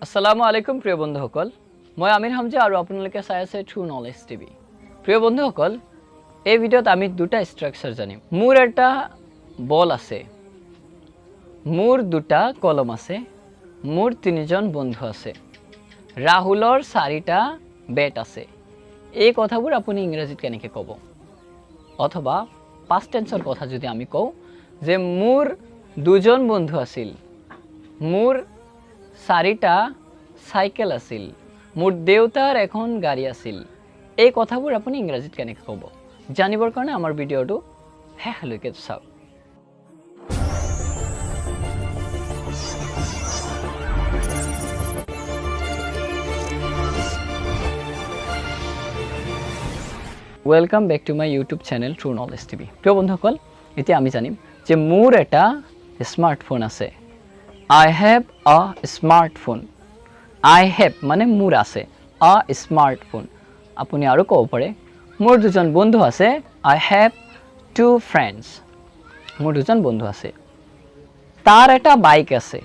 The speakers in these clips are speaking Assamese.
আসসালামু আলাইকুম প্ৰিয় বন্ধুসকল, মই আমিৰ হামজা আৰু আপোনালোকে চাই আছে ট্ৰু নলেজ টিভি। প্ৰিয় বন্ধুসকল, এই ভিডিঅ'ত আমি দুটা ষ্ট্ৰাকচাৰ জানিম। মোৰ এটা বল আছে, মোৰ দুটা কলম আছে, মোৰ তিনিজন বন্ধু আছে, ৰাহুলৰ চাৰিটা বেট আছে। এই কথাবোৰ আপুনি ইংৰাজীত কেনেকৈ ক'ব? অথবা পাষ্ট টেন্সৰ কথা যদি আমি কওঁ যে মোৰ দুজন বন্ধু আছিল, মোৰ চাৰিটা চাইকেল আছিল, মোৰ দেউতাৰ এখন গাড়ী আছিল। এই কথাবোৰ আপুনি ইংৰাজীত কেনেকৈ ক'ব? জানিবৰ কাৰণে আমাৰ ভিডিঅ'টো শেষলৈকে চাওক। Welcome back to my YouTube channel true knowledge TV. প্ৰিয় বন্ধুসকল, এতিয়া আমি জানিম যে মোৰ এটা স্মাৰ্টফোন আছে। I have a smartphone. I have মানে মোৰ আছে, a smartphone। আপুনি আৰু ক'ব পাৰে মোৰ দুজন বন্ধু আছে। I have two friends. মোৰ দুজন বন্ধু আছে। তাৰ এটা বাইক আছে।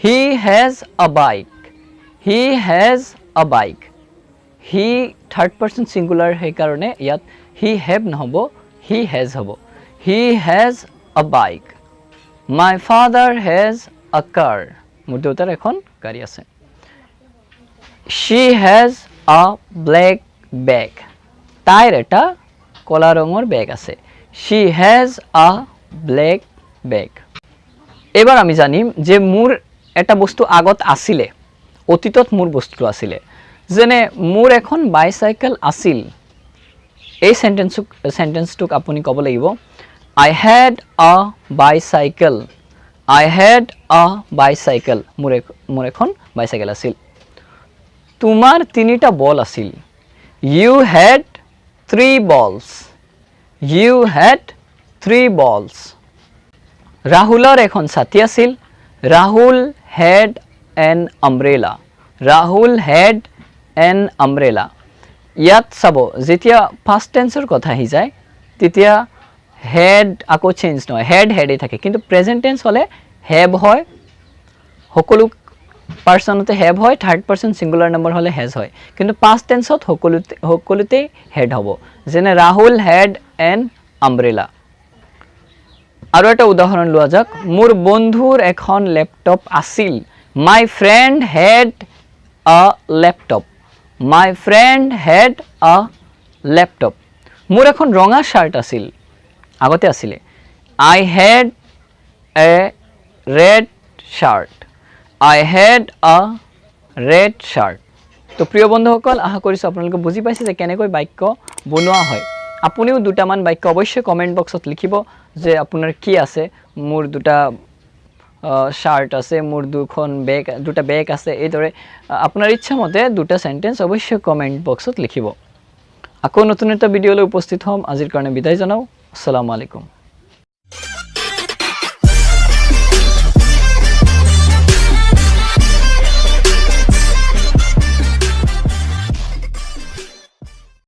He has a bike. He has a bike. He third person singular সেইকাৰণে ইয়াত he have নহ'ব, he has হ'ব। He has a bike. My father has a car. মোৰ দেউতাৰ এখন গাড়ী আছে। She has a black bag. তাইৰ এটা কলা ৰঙৰ বেগ আছে। She has a black bag. এবাৰ আমি জানিম যে মোৰ এটা বস্তু আগত আছিলে, অতীতত মোৰ বস্তুটো আছিলে। যেনে মোৰ এখন বাইচাইকেল আছিল। এই সেন্টেন্সটোক আপুনি ক'ব লাগিব I had a bicycle. I had a bicycle. মোৰ এখন বাইচাইকেল আছিল। তোমাৰ তিনিটা বল আছিল। You had three balls. You had three balls. ৰাহুলৰ এখন ছাতি আছিল। Rahul had an umbrella. Rahul had an umbrella. ইয়াত চাব, যেতিয়া past tenseৰ কথা আহি যায় তেতিয়া হেড আকৌ চেঞ্জ নহয়, হেডেই থাকে। কিন্তু প্ৰেজেণ্ট টেন্স হ'লে হেভ হয়, সকলো পাৰ্চনতে হেভ হয়, থাৰ্ড পাৰ্চন ছিংগুলাৰ নম্বৰ হ'লে হেজ হয়। কিন্তু পাষ্ট টেন্সত সকলোতেই হেড হ'ব। যেনে ৰাহুল হেড এন আমব্ৰেলা। আৰু এটা উদাহৰণ লোৱা যাওক, মোৰ বন্ধুৰ এখন লেপটপ আছিল। মাই ফ্ৰেণ্ড হেড আ লেপটপ। মাই ফ্ৰেণ্ড হেড আ লেপটপ। মোৰ এখন ৰঙা শ্বাৰ্ট আছিল, আগতে আছিলে। আই হেড এ ৰেড শাৰ্ট। আই হেড আ ৰেড শাৰ্ট। তো প্ৰিয় বন্ধুসকল, আশা কৰিছোঁ আপোনালোকে বুজি পাইছে যে কেনেকৈ বাক্য বনোৱা হয়। আপুনিও দুটামান বাক্য অৱশ্যই কমেণ্ট বক্সত লিখিব যে আপোনাৰ কি আছে। মোৰ দুটা শাৰ্ট আছে, মোৰ দুটা বেগ আছে। এইদৰে আপোনাৰ ইচ্ছামতে দুটা চেণ্টেন্স অৱশ্যই কমেণ্ট বক্সত লিখিব। আকৌ নতুন এটা ভিডিঅ'লৈ উপস্থিত হ'ম। আজিৰ কাৰণে বিদায় জনাওঁ। আসসালামু আলাইকুম।